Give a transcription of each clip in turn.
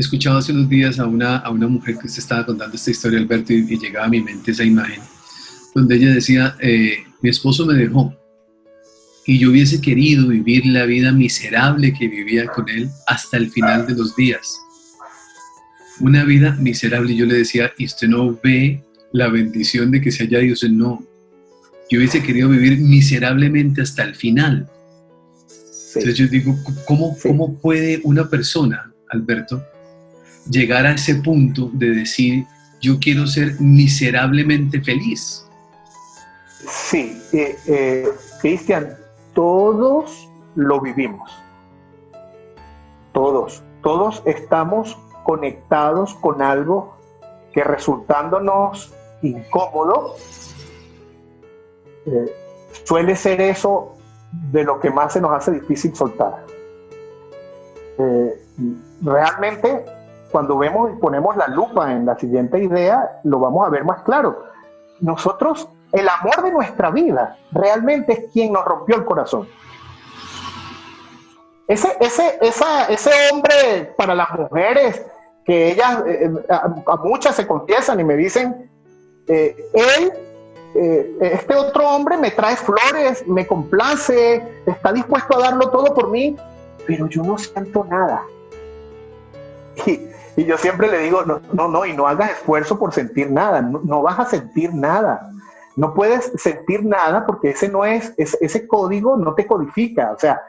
escuchado hace unos días a una mujer que usted estaba contando esta historia, Alberto, y llegaba a mi mente esa imagen, donde ella decía, mi esposo me dejó y yo hubiese querido vivir la vida miserable que vivía con él hasta el final de los días. Una vida miserable, y yo le decía, ¿y usted no ve la bendición de que se haya ido? Usted no. Yo hubiese querido vivir miserablemente hasta el final. Sí, Entonces yo digo, ¿cómo, sí, cómo puede una persona, Alberto, llegar a ese punto de decir, yo quiero ser miserablemente feliz? sí. Cristian, todos lo vivimos. Todos estamos conectados con algo que resultándonos incómodo, eh, suele ser eso de lo que más se nos hace difícil soltar. Eh, Realmente, cuando vemos y ponemos la lupa en la siguiente idea, lo vamos a ver más claro. Nosotros, el amor de nuestra vida, realmente es quien nos rompió el corazón. Ese hombre para las mujeres, que ellas, a muchas se confiesan y me dicen, este otro hombre me trae flores, me complace, está dispuesto a darlo todo por mí, pero yo no siento nada. Y, y yo siempre le digo, no, y no hagas esfuerzo por sentir nada, no vas a sentir nada. No puedes sentir nada porque ese código no te codifica. O sea,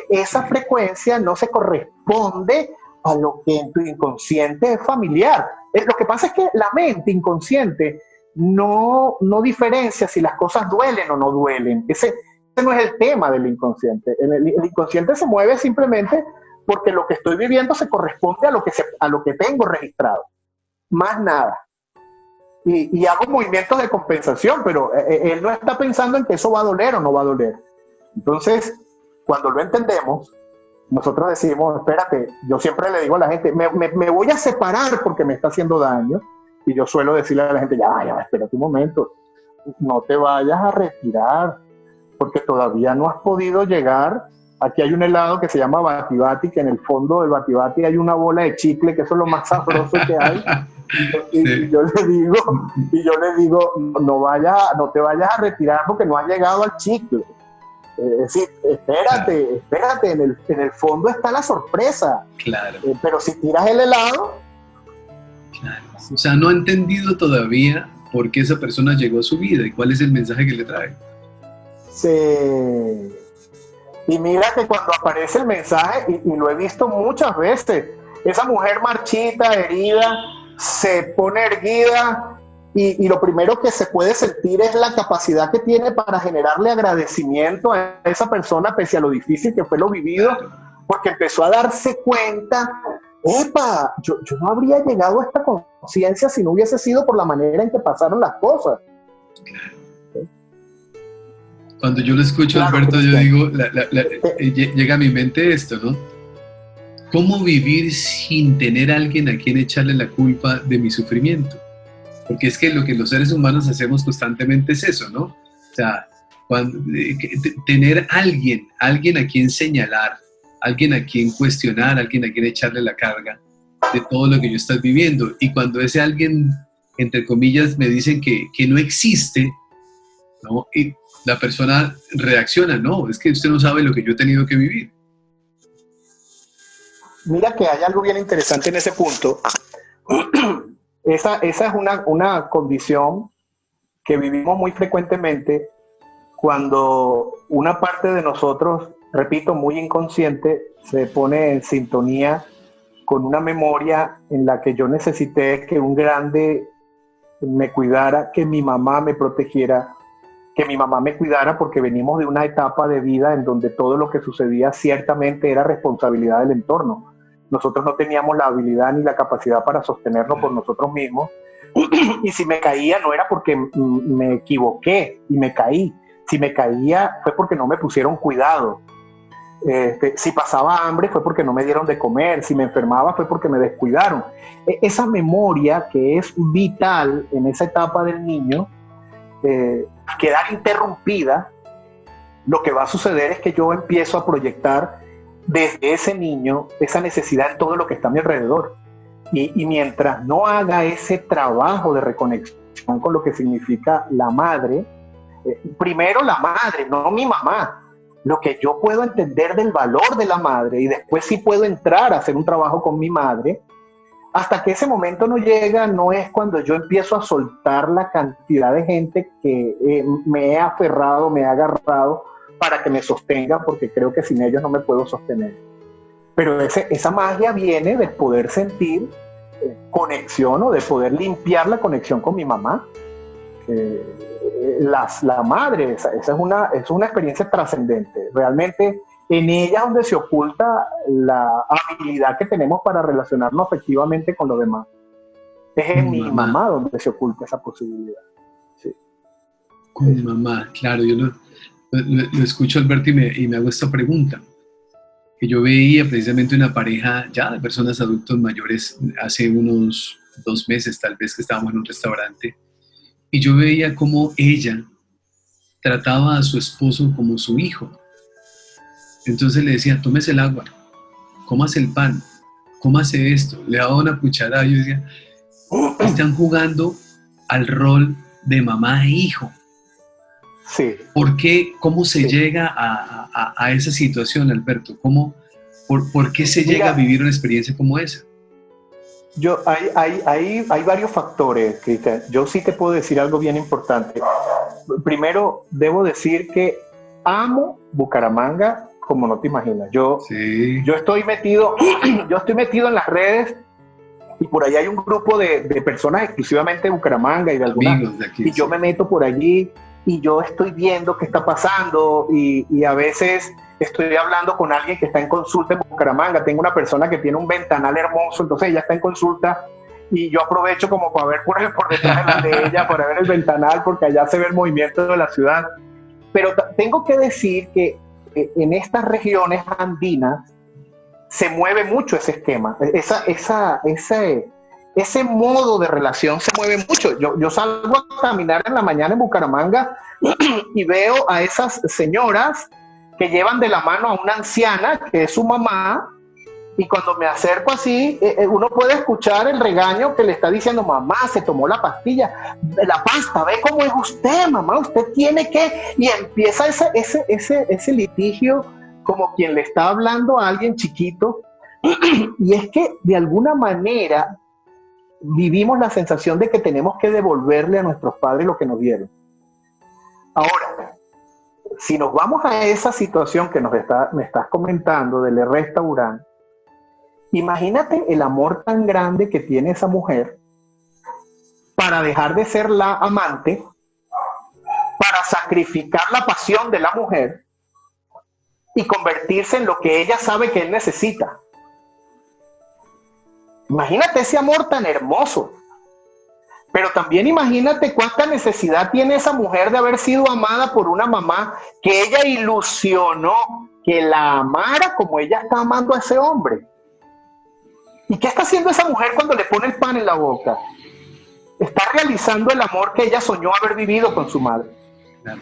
esa frecuencia no se corresponde a lo que en tu inconsciente es familiar. Lo que pasa es que la mente inconsciente no diferencia si las cosas duelen o no duelen. Ese no es el tema del inconsciente. El inconsciente se mueve simplemente porque lo que estoy viviendo se corresponde a lo que tengo registrado. Más nada. Y hago movimientos de compensación, pero él no está pensando en que eso va a doler o no va a doler. Entonces, cuando lo entendemos, nosotros decimos, espérate, yo siempre le digo a la gente, me voy a separar porque me está haciendo daño, y yo suelo decirle a la gente, ya, espérate un momento, no te vayas a retirar, porque todavía no has podido llegar. Aquí hay un helado que se llama Bati Bati, que en el fondo del Bati Bati hay una bola de chicle, que eso es lo más sabroso que hay. Y Sí. yo le digo, no te vayas a retirar porque no has llegado al chicle. Es decir, Claro, espérate, en el fondo está la sorpresa. claro, Pero si tiras el helado, claro. O sea, no ha entendido todavía por qué esa persona llegó a su vida y cuál es el mensaje que le trae. se... Y mira que cuando aparece el mensaje, y lo he visto muchas veces, esa mujer marchita, herida, se pone erguida y lo primero que se puede sentir es la capacidad que tiene para generarle agradecimiento a esa persona pese a lo difícil que fue lo vivido, Claro, porque empezó a darse cuenta, epa, yo no habría llegado a esta conciencia si no hubiese sido por la manera en que pasaron las cosas. cuando yo lo escucho, Claro, Alberto, yo Cristian. digo, llega a mi mente esto, ¿no? ¿Cómo vivir sin tener a alguien a quien echarle la culpa de mi sufrimiento? Porque es que lo que los seres humanos hacemos constantemente es eso, ¿no? O sea, tener alguien a quien señalar, alguien a quien cuestionar, alguien a quien echarle la carga de todo lo que yo estoy viviendo. Y cuando ese alguien, entre comillas, me dicen que no existe, ¿no? Y la persona reacciona, no, es que usted no sabe lo que yo he tenido que vivir. Mira que hay algo bien interesante en ese punto. Esa es una condición que vivimos muy frecuentemente cuando una parte de nosotros, repito, muy inconsciente, se pone en sintonía con una memoria en la que yo necesité que un grande me cuidara, que mi mamá me protegiera, que mi mamá me cuidara, porque venimos de una etapa de vida en donde todo lo que sucedía ciertamente era responsabilidad del entorno. Nosotros no teníamos la habilidad ni la capacidad para sostenernos por nosotros mismos. Y si me caía no era porque me equivoqué y me caí. Si me caía fue porque no me pusieron cuidado. Si pasaba hambre fue porque no me dieron de comer. Si me enfermaba fue porque me descuidaron. Esa memoria que es vital en esa etapa del niño, quedar interrumpida, lo que va a suceder es que yo empiezo a proyectar desde ese niño esa necesidad en todo lo que está a mi alrededor. Y mientras no haga ese trabajo de reconexión con lo que significa la madre, primero la madre, no mi mamá, lo que yo puedo entender del valor de la madre, y después sí puedo entrar a hacer un trabajo con mi madre, hasta que ese momento no llega, no es cuando yo empiezo a soltar la cantidad de gente que me he aferrado, me he agarrado para que me sostenga, porque creo que sin ellos no me puedo sostener. Pero esa magia viene de poder sentir conexión, o de poder limpiar la conexión con mi mamá. La madre, esa es una experiencia trascendente. Realmente en ella es donde se oculta la habilidad que tenemos para relacionarnos afectivamente con los demás. Es en mi mamá donde se oculta esa posibilidad. Sí. Con mi mamá, claro. Yo lo escucho, Alberto, y me hago esta pregunta. Que yo veía precisamente una pareja ya de personas adultos mayores hace unos 2 meses, tal vez, que estábamos en un restaurante, y yo veía cómo ella trataba a su esposo como su hijo. Entonces le decía, tómese el agua, cómase el pan, cómase esto, le daba una cucharada. Yo decía, están jugando al rol de mamá e hijo. Sí. ¿Por qué? ¿Cómo se llega a esa situación, Alberto? ¿Por qué se llega a vivir una experiencia como esa? Hay varios factores, Cristian. Yo sí te puedo decir algo bien importante. Primero, debo decir que amo Bucaramanga como no te imaginas. Yo estoy metido en las redes, y por ahí hay un grupo de personas exclusivamente de Bucaramanga y de algunas, de aquí, y yo me meto por allí y yo estoy viendo qué está pasando, y a veces estoy hablando con alguien que está en consulta en Bucaramanga. Tengo una persona que tiene un ventanal hermoso, entonces ella está en consulta y yo aprovecho como para ver por detrás de ella, para ver el ventanal, porque allá se ve el movimiento de la ciudad. Pero tengo que decir que en estas regiones andinas se mueve mucho ese esquema, ese modo de relación se mueve mucho. Yo salgo a caminar en la mañana en Bucaramanga y veo a esas señoras que llevan de la mano a una anciana que es su mamá, y cuando me acerco así, uno puede escuchar el regaño que le está diciendo: mamá, se tomó la pastilla, la pasta, ve cómo es usted, mamá, usted tiene que... Y empieza ese litigio como quien le está hablando a alguien chiquito, y es que de alguna manera vivimos la sensación de que tenemos que devolverle a nuestros padres lo que nos dieron. Ahora, si nos vamos a esa situación que me estás comentando del restaurante, imagínate el amor tan grande que tiene esa mujer para dejar de ser la amante, para sacrificar la pasión de la mujer y convertirse en lo que ella sabe que él necesita. Imagínate ese amor tan hermoso. Pero también imagínate cuánta necesidad tiene esa mujer de haber sido amada por una mamá que ella ilusionó que la amara como ella está amando a ese hombre. ¿Y qué está haciendo esa mujer cuando le pone el pan en la boca? Está realizando el amor que ella soñó haber vivido con su madre. Claro.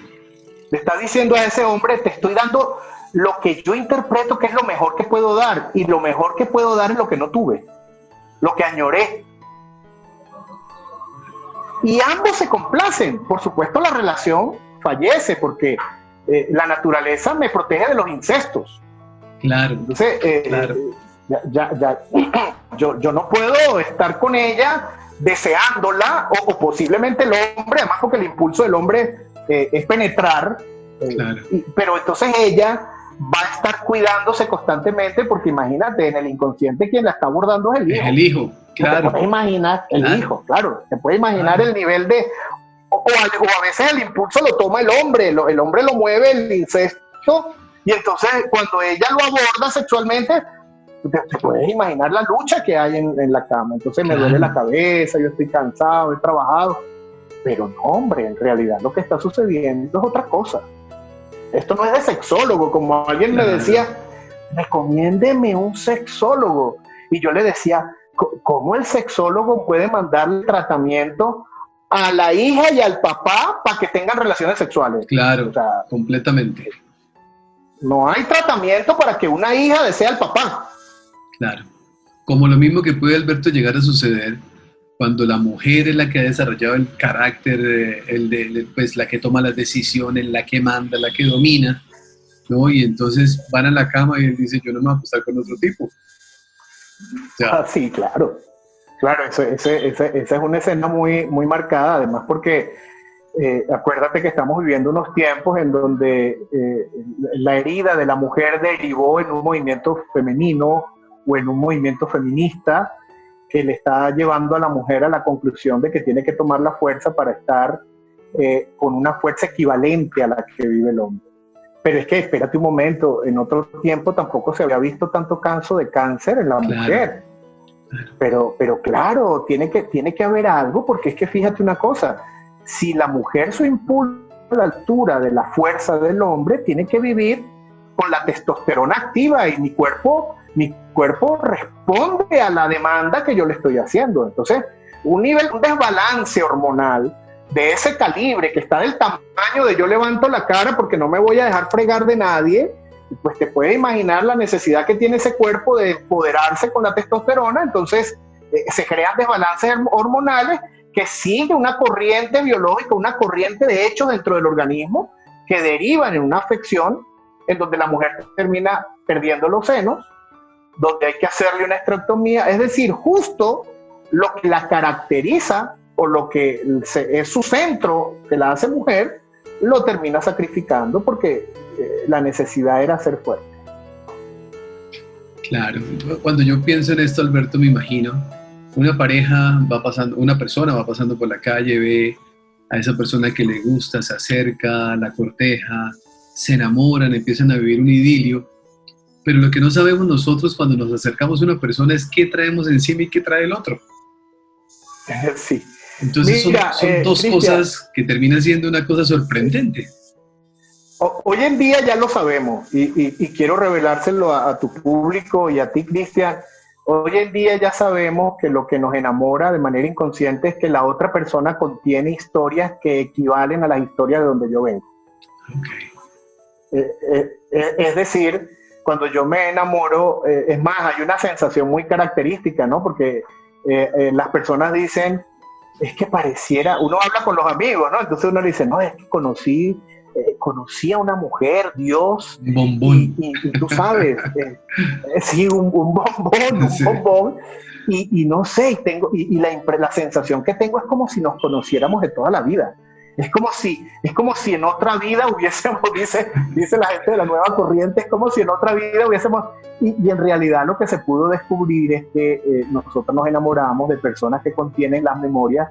Le está diciendo a ese hombre: te estoy dando lo que yo interpreto que es lo mejor que puedo dar, y lo mejor que puedo dar es lo que no tuve, lo que añoré. Y ambos se complacen. Por supuesto, la relación fallece porque la naturaleza me protege de los incestos. Claro. Entonces, claro. Yo no puedo estar con ella deseándola, o posiblemente el hombre, además porque el impulso del hombre es penetrar, claro. Pero entonces ella va a estar cuidándose constantemente, porque imagínate, en el inconsciente quien la está abordando es el hijo. Es el hijo, claro. Te puedes imaginar el hijo, claro. Te puedes imaginar el nivel de... O a veces el impulso lo toma el hombre lo mueve el incesto, y entonces cuando ella lo aborda sexualmente, te puedes imaginar la lucha que hay en la cama. Entonces me duele la cabeza, yo estoy cansado, he trabajado. Pero no, hombre, en realidad lo que está sucediendo es otra cosa. Esto no es de sexólogo, como alguien me decía: recomiéndeme un sexólogo. Y yo le decía: ¿cómo el sexólogo puede mandarle tratamiento a la hija y al papá para que tengan relaciones sexuales? Claro, o sea, completamente. No hay tratamiento para que una hija desee al papá. Claro. Como lo mismo que puede, Alberto, llegar a suceder cuando la mujer es la que ha desarrollado el carácter, pues la que toma las decisiones, la que manda, la que domina, ¿no? Y entonces van a la cama y él dice, yo no me voy a acostar con otro tipo. O sea, Sí, claro. Claro, esa es una escena muy, muy marcada, además porque acuérdate que estamos viviendo unos tiempos en donde la herida de la mujer derivó en un movimiento femenino o en un movimiento feminista que le está llevando a la mujer a la conclusión de que tiene que tomar la fuerza para estar con una fuerza equivalente a la que vive el hombre. Pero es que, espérate un momento, en otro tiempo tampoco se había visto tanto caso de cáncer en la mujer. Pero claro, tiene que haber algo, porque es que fíjate una cosa, si la mujer se impulsa a la altura de la fuerza del hombre, tiene que vivir con la testosterona activa y mi cuerpo responde a la demanda que yo le estoy haciendo. Entonces, un desbalance hormonal de ese calibre, que está del tamaño de yo levanto la cara porque no me voy a dejar fregar de nadie, pues te puedes imaginar la necesidad que tiene ese cuerpo de empoderarse con la testosterona. Entonces se crean desbalances hormonales que sigue una corriente biológica, una corriente de hechos dentro del organismo que derivan en una afección en donde la mujer termina perdiendo los senos, donde hay que hacerle una esterectomía, es decir, justo lo que la caracteriza o lo que es su centro que la hace mujer, lo termina sacrificando porque la necesidad era ser fuerte. Claro, cuando yo pienso en esto, Alberto, me imagino una persona va pasando por la calle, ve a esa persona que le gusta, se acerca, la corteja, se enamoran, empiezan a vivir un idilio, pero lo que no sabemos nosotros cuando nos acercamos a una persona es qué traemos encima y qué trae el otro. Sí. Entonces Mira, son dos Cristian, cosas que terminan siendo una cosa sorprendente. Hoy en día ya lo sabemos y quiero revelárselo a tu público y a ti, Cristian. Hoy en día ya sabemos que lo que nos enamora de manera inconsciente es que la otra persona contiene historias que equivalen a las historias de donde yo vengo. Okay. Es decir, cuando yo me enamoro, es más, hay una sensación muy característica, ¿no? Porque las personas dicen, es que pareciera, uno habla con los amigos, ¿no? Entonces uno dice, no, es que conocí a una mujer, Dios, un bombón. Y tú sabes, sí, un bombón, Sí. un bombón, y no sé, y la sensación que tengo es como si nos conociéramos de toda la vida. Es como si en otra vida hubiésemos, dice la gente de la nueva corriente, es como si en otra vida hubiésemos, y en realidad lo que se pudo descubrir es que nosotros nos enamoramos de personas que contienen las memorias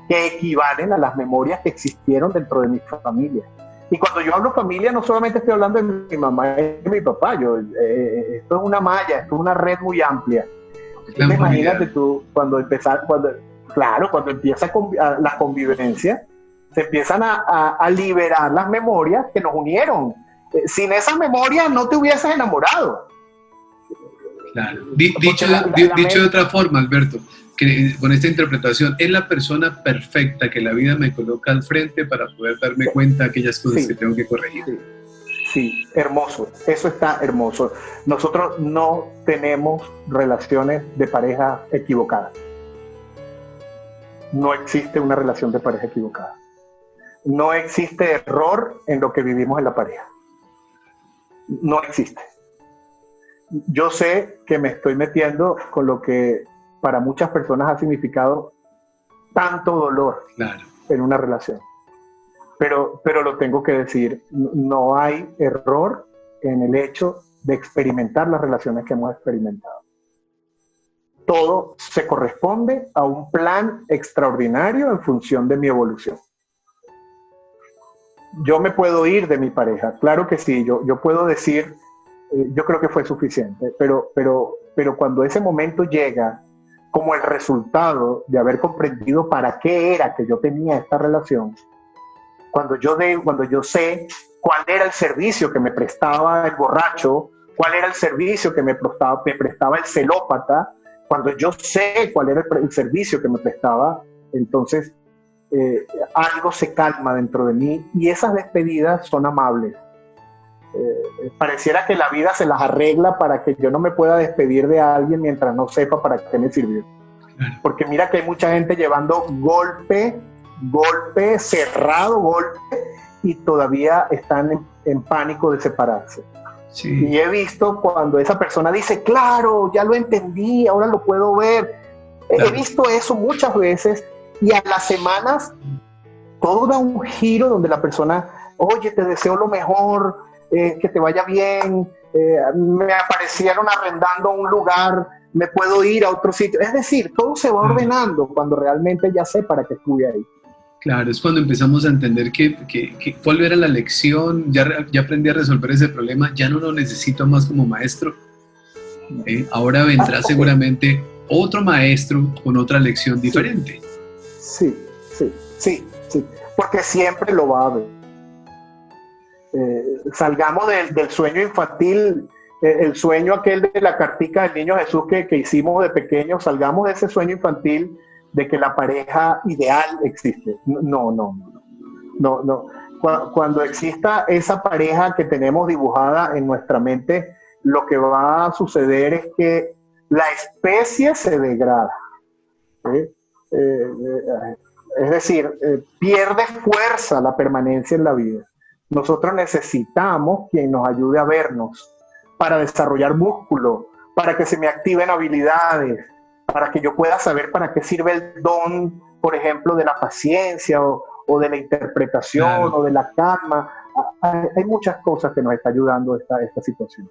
que equivalen a las memorias que existieron dentro de mi familia. Y cuando yo hablo familia, no solamente estoy hablando de mi mamá y de mi papá, esto es una malla, esto es una red muy amplia. Imagínate tú, cuando empieza la convivencia, se empiezan a liberar las memorias que nos unieron. Sin esas memorias no te hubieses enamorado. Claro. Dicho de otra forma, Alberto, que con esta interpretación, es la persona perfecta que la vida me coloca al frente para poder darme cuenta de aquellas cosas que tengo que corregir. Sí, hermoso, eso está hermoso. Nosotros no tenemos relaciones de pareja equivocadas. No existe una relación de pareja equivocada. No existe error en lo que vivimos en la pareja. No existe. Yo sé que me estoy metiendo con lo que para muchas personas ha significado tanto dolor en una relación. Pero lo tengo que decir, no hay error en el hecho de experimentar las relaciones que hemos experimentado. Todo se corresponde a un plan extraordinario en función de mi evolución. Yo me puedo ir de mi pareja, claro que sí, yo puedo decir, yo creo que fue suficiente, pero cuando ese momento llega como el resultado de haber comprendido para qué era que yo tenía esta relación, cuando yo sé cuál era el servicio que me prestaba el borracho, cuál era el servicio que me prestaba el celópata, cuando yo sé cuál era el servicio que me prestaba, entonces algo se calma dentro de mí y esas despedidas son amables. Pareciera que la vida se las arregla para que yo no me pueda despedir de alguien mientras no sepa para qué me sirvió. Porque mira que hay mucha gente llevando golpe, cerrado golpe, y todavía están en pánico de separarse. Sí. Y he visto cuando esa persona dice, claro, ya lo entendí, ahora lo puedo ver. Claro. He visto eso muchas veces, y a las semanas todo da un giro donde la persona, oye, te deseo lo mejor, que te vaya bien, me aparecieron arrendando un lugar, me puedo ir a otro sitio. Es decir, todo se va ordenando cuando realmente ya sé para qué estuve ahí. Claro, es cuando empezamos a entender que cuál era la lección, ya aprendí a resolver ese problema, ya no lo necesito más como maestro. Ahora vendrá seguramente otro maestro con otra lección diferente. Sí, porque siempre lo va a haber. Salgamos del sueño infantil, el sueño aquel de la cartica del niño Jesús que hicimos de pequeños, salgamos de ese sueño infantil de que la pareja ideal existe. No. Cuando exista esa pareja que tenemos dibujada en nuestra mente, lo que va a suceder es que la especie se degrada. Es decir, pierde fuerza la permanencia en la vida. Nosotros necesitamos quien nos ayude a vernos para desarrollar músculo, para que se me activen habilidades, para que yo pueda saber para qué sirve el don, por ejemplo, de la paciencia o de la interpretación, claro, o de la calma. Hay muchas cosas que nos está ayudando esta situación.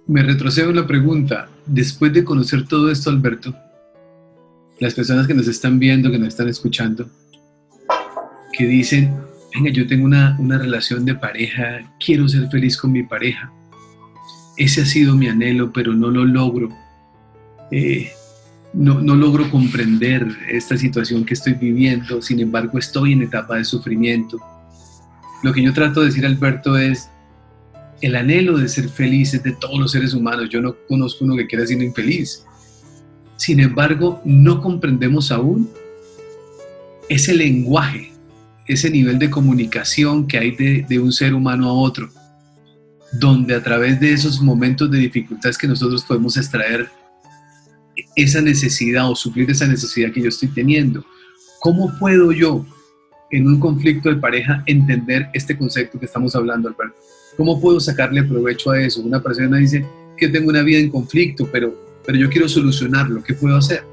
Me retrocedo en la pregunta. Después de conocer todo esto, Alberto, las personas que nos están viendo, que nos están escuchando, que dicen, venga, yo tengo una relación de pareja, quiero ser feliz con mi pareja, ese ha sido mi anhelo, pero no lo logro, no logro comprender esta situación que estoy viviendo, sin embargo estoy en etapa de sufrimiento. Lo que yo trato de decir, Alberto, es, el anhelo de ser feliz es de todos los seres humanos, yo no conozco uno que quiera ser infeliz. Sin embargo, no comprendemos aún ese lenguaje, ese nivel de comunicación que hay de un ser humano a otro, donde a través de esos momentos de dificultades que nosotros podemos extraer esa necesidad o suplir esa necesidad que yo estoy teniendo. ¿Cómo puedo yo, en un conflicto de pareja, entender este concepto que estamos hablando, Alberto? ¿Cómo puedo sacarle provecho a eso? Una persona dice que tengo una vida en conflicto, pero yo quiero solucionarlo. ¿Qué puedo hacer?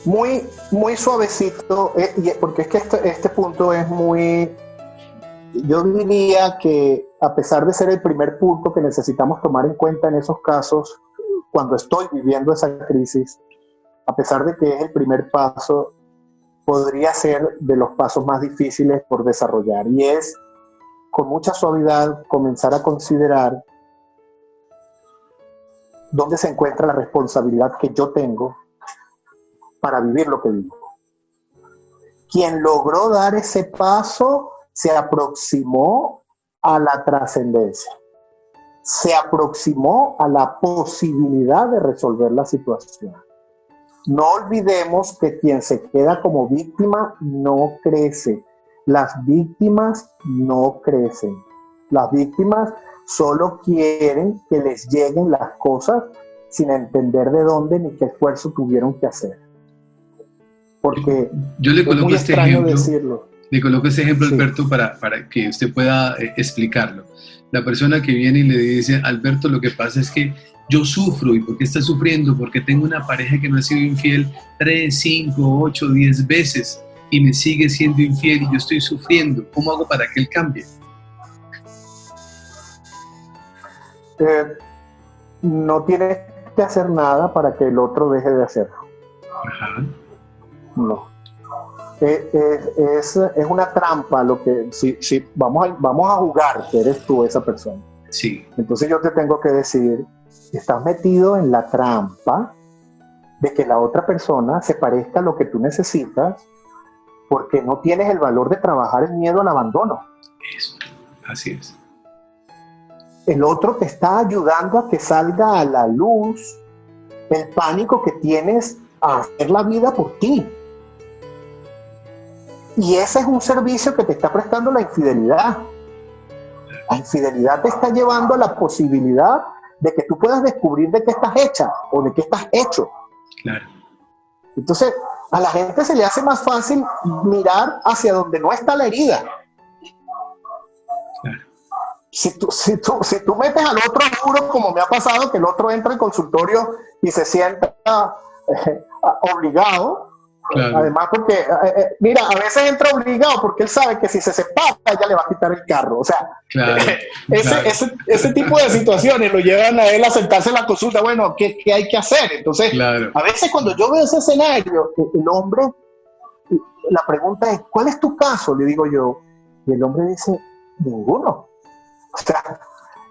Muy, muy suavecito, porque es que este punto es muy... Yo diría que a pesar de ser el primer punto que necesitamos tomar en cuenta en esos casos, cuando estoy viviendo esa crisis, a pesar de que es el primer paso, podría ser de los pasos más difíciles por desarrollar, y es con mucha suavidad comenzar a considerar dónde se encuentra la responsabilidad que yo tengo para vivir lo que vivo. Quien logró dar ese paso se aproximó a la trascendencia, se aproximó a la posibilidad de resolver la situación. No olvidemos que quien se queda como víctima no crece. Las víctimas no crecen. Las víctimas solo quieren que les lleguen las cosas sin entender de dónde ni qué esfuerzo tuvieron que hacer. Porque yo le coloco este ejemplo. Decirlo. Le coloco este ejemplo, sí, Alberto, para que usted pueda explicarlo. La persona que viene y le dice, Alberto, lo que pasa es que yo sufro. ¿Y por qué está sufriendo? Porque tengo una pareja que me ha sido infiel 3, 5, 8, 10 veces y me sigue siendo infiel y yo estoy sufriendo. ¿Cómo hago para que él cambie? No tienes que hacer nada para que el otro deje de hacerlo. Ajá. No. Es una trampa lo que si vamos a jugar que eres tú esa persona. Sí. Entonces yo te tengo que decir, estás metido en la trampa de que la otra persona se parezca a lo que tú necesitas porque no tienes el valor de trabajar el miedo al abandono. Eso, así es. El otro te está ayudando a que salga a la luz el pánico que tienes a hacer la vida por ti. Y ese es un servicio que te está prestando la infidelidad. La infidelidad te está llevando a la posibilidad de que tú puedas descubrir de qué estás hecha o de qué estás hecho. Claro. Entonces, a la gente se le hace más fácil mirar hacia donde no está la herida. Claro. Si tú metes al otro duro, como me ha pasado, que el otro entra al consultorio y se sienta obligado. Claro. Además, porque, mira, a veces entra obligado porque él sabe que si se separa, ya le va a quitar el carro. O sea, claro, ese tipo de situaciones lo llevan a él a sentarse en la consulta. Bueno, ¿qué hay que hacer? Entonces, claro. a veces cuando yo veo ese escenario, el hombre, la pregunta es, ¿cuál es tu caso? Le digo yo. Y el hombre dice, ninguno. O sea,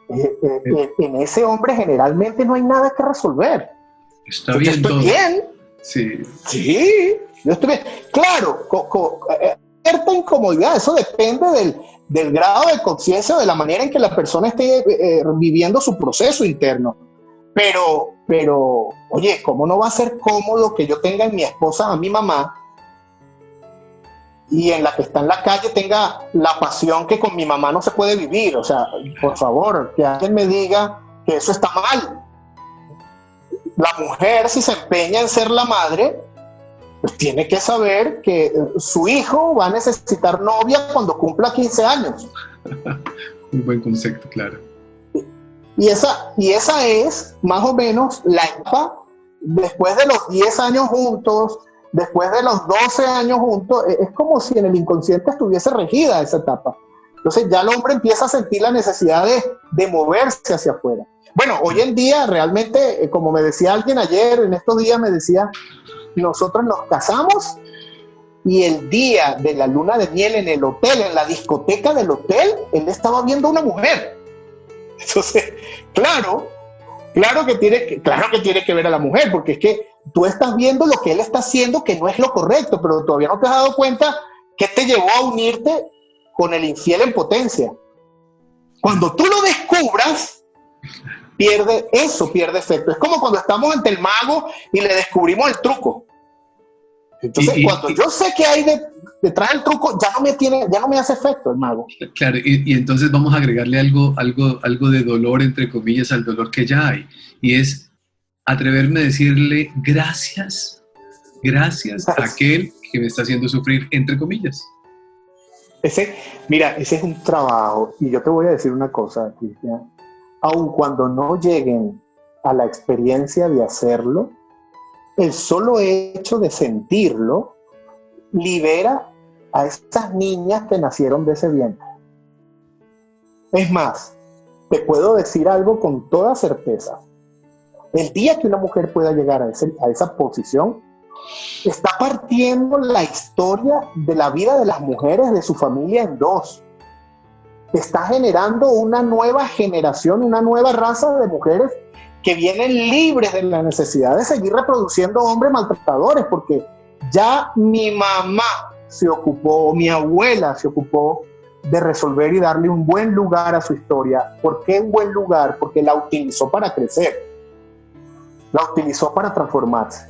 en ese hombre generalmente no hay nada que resolver. Está bien. Yo estoy bien. Sí. Sí, yo estoy bien. Claro, cierta incomodidad, eso depende del grado de conciencia o de la manera en que la persona esté viviendo su proceso interno. Pero, oye, ¿cómo no va a ser cómodo que yo tenga en mi esposa a mi mamá y en la que está en la calle tenga la pasión que con mi mamá no se puede vivir? O sea, por favor, que alguien me diga que eso está mal. La mujer, si se empeña en ser la madre, pues tiene que saber que su hijo va a necesitar novia cuando cumpla 15 años. Un buen concepto, claro. Y esa es más o menos la etapa después de los 10 años juntos, después de los 12 años juntos. Es como si en el inconsciente estuviese regida esa etapa. Entonces ya el hombre empieza a sentir la necesidad de moverse hacia afuera. Bueno, hoy en día realmente, como me decía alguien ayer, en estos días me decía, nosotros nos casamos y el día de la luna de miel en el hotel, en la discoteca del hotel, él estaba viendo a una mujer. Entonces, claro que tiene que ver a la mujer, porque es que tú estás viendo lo que él está haciendo que no es lo correcto, pero todavía no te has dado cuenta que te llevó a unirte con el infiel en potencia. Cuando tú lo descubras, pierde efecto. Es como cuando estamos ante el mago y le descubrimos el truco. Entonces, cuando yo sé que hay detrás del truco, ya no me hace efecto el mago. Claro, y entonces vamos a agregarle algo de dolor, entre comillas, al dolor que ya hay. Y es atreverme a decirle gracias a aquel que me está haciendo sufrir, entre comillas. Ese es un trabajo. Y yo te voy a decir una cosa, Cristian. Aun cuando no lleguen a la experiencia de hacerlo, el solo hecho de sentirlo libera a esas niñas que nacieron de ese vientre. Es más, te puedo decir algo con toda certeza. El día que una mujer pueda llegar a esa posición, está partiendo la historia de la vida de las mujeres de su familia en dos. Está generando una nueva generación, una nueva raza de mujeres que vienen libres de la necesidad de seguir reproduciendo hombres maltratadores, porque ya mi mamá se ocupó, mi abuela se ocupó de resolver y darle un buen lugar a su historia. ¿Por qué un buen lugar? Porque la utilizó para crecer, la utilizó para transformarse.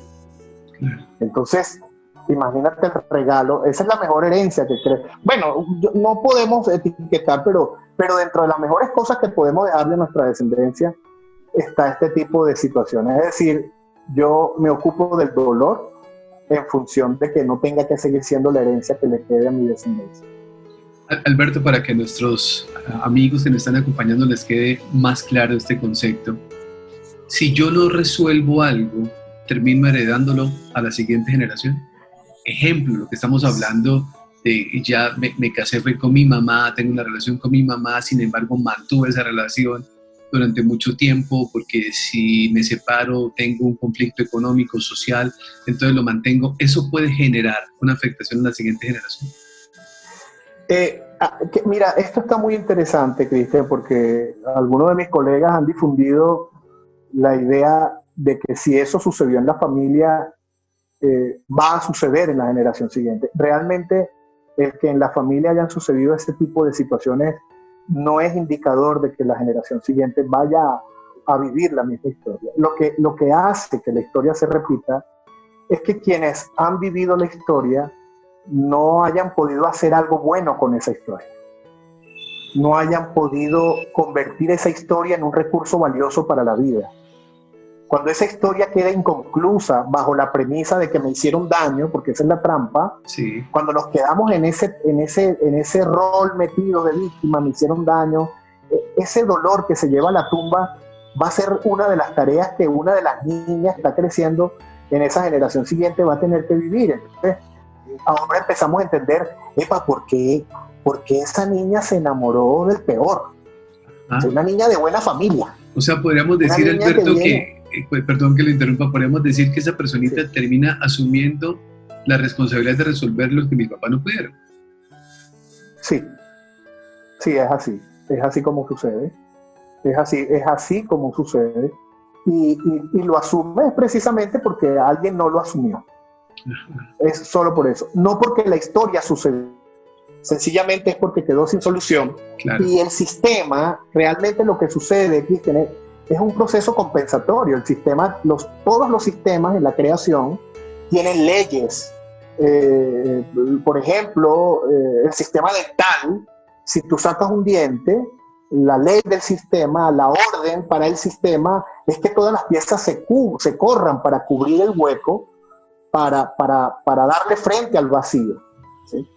Entonces, imagínate el regalo, esa es la mejor herencia que creo. Bueno, no podemos etiquetar, pero dentro de las mejores cosas que podemos dejarle a nuestra descendencia está este tipo de situaciones. Es decir, yo me ocupo del dolor en función de que no tenga que seguir siendo la herencia que le quede a mi descendencia. Alberto, para que nuestros amigos que nos están acompañando les quede más claro este concepto, si yo no resuelvo algo, termino heredándolo a la siguiente generación. Ejemplo, lo que estamos hablando de ya me casé, fue con mi mamá, tengo una relación con mi mamá, sin embargo mantuve esa relación durante mucho tiempo, porque si me separo tengo un conflicto económico, social, entonces lo mantengo. ¿Eso puede generar una afectación en la siguiente generación? Mira, esto está muy interesante, Cristian, porque algunos de mis colegas han difundido la idea de que si eso sucedió en la familia, va a suceder en la generación siguiente. Realmente, el que en la familia hayan sucedido ese tipo de situaciones no es indicador de que la generación siguiente vaya a vivir la misma historia. Lo que hace que la historia se repita es que quienes han vivido la historia no hayan podido hacer algo bueno con esa historia, no hayan podido convertir esa historia en un recurso valioso para la vida. Cuando esa historia queda inconclusa bajo la premisa de que me hicieron daño, porque esa es la trampa, Sí. cuando nos quedamos en ese rol metido de víctima, me hicieron daño, ese dolor que se lleva a la tumba va a ser una de las tareas que una de las niñas que está creciendo en esa generación siguiente va a tener que vivir. Entonces, ahora empezamos a entender, ¿por qué esa niña se enamoró del peor? Ah. Una niña de buena familia. O sea, podríamos decir, Alberto, perdón que lo interrumpa, podríamos decir que esa personita termina asumiendo la responsabilidad de resolver lo que mi papá no pudieron. Sí, es así como sucede, es así como sucede, y lo asume precisamente porque alguien no lo asumió. Es solo por eso, no porque la historia sucedió, sencillamente es porque quedó sin solución. Claro. Y el sistema, realmente lo que sucede, Cristian, es un proceso compensatorio. El sistema, todos los sistemas en la creación tienen leyes. Por ejemplo, el sistema dental, si tú sacas un diente, la ley del sistema, la orden para el sistema es que todas las piezas se corran para cubrir el hueco, para darle frente al vacío, ¿sí?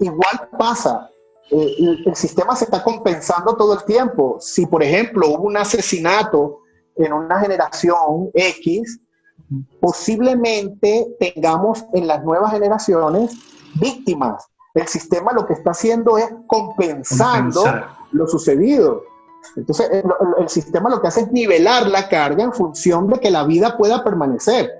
Igual pasa, el sistema se está compensando todo el tiempo. Si, por ejemplo, hubo un asesinato en una generación X, posiblemente tengamos en las nuevas generaciones víctimas. El sistema lo que está haciendo es compensando lo sucedido. Entonces, el sistema lo que hace es nivelar la carga en función de que la vida pueda permanecer.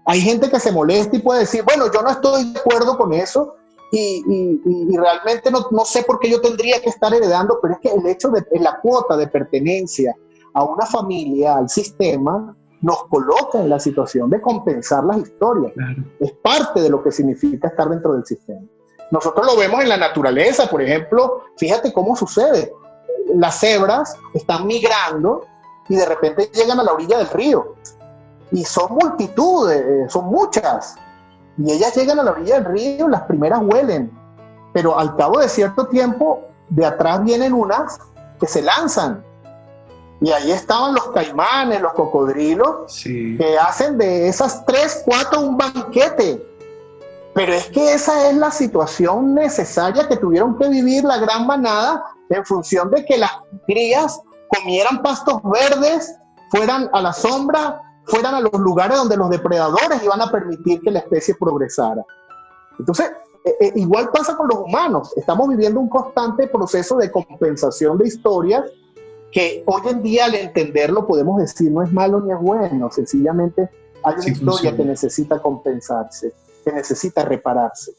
Hay gente que se molesta y puede decir, bueno, yo no estoy de acuerdo con eso, y realmente no sé por qué yo tendría que estar heredando, pero es que el hecho de la cuota de pertenencia a una familia, al sistema, nos coloca en la situación de compensar las historias. Claro. Es parte de lo que significa estar dentro del sistema. Nosotros lo vemos en la naturaleza, por ejemplo, fíjate cómo sucede. Las cebras están migrando y de repente llegan a la orilla del río. Y son multitudes, son muchas. Y ellas llegan a la orilla del río, las primeras huelen. Pero al cabo de cierto tiempo, de atrás vienen unas que se lanzan. Y ahí estaban los caimanes, los cocodrilos, sí, que hacen de esas 3, 4 un banquete. Pero es que esa es la situación necesaria que tuvieron que vivir la gran manada en función de que las crías comieran pastos verdes, fueran a la sombra, fueran a los lugares donde los depredadores iban a permitir que la especie progresara. Entonces, igual pasa con los humanos. Estamos viviendo un constante proceso de compensación de historias que hoy en día, al entenderlo, podemos decir no es malo ni es bueno, sencillamente hay una historia que necesita compensarse, que necesita repararse.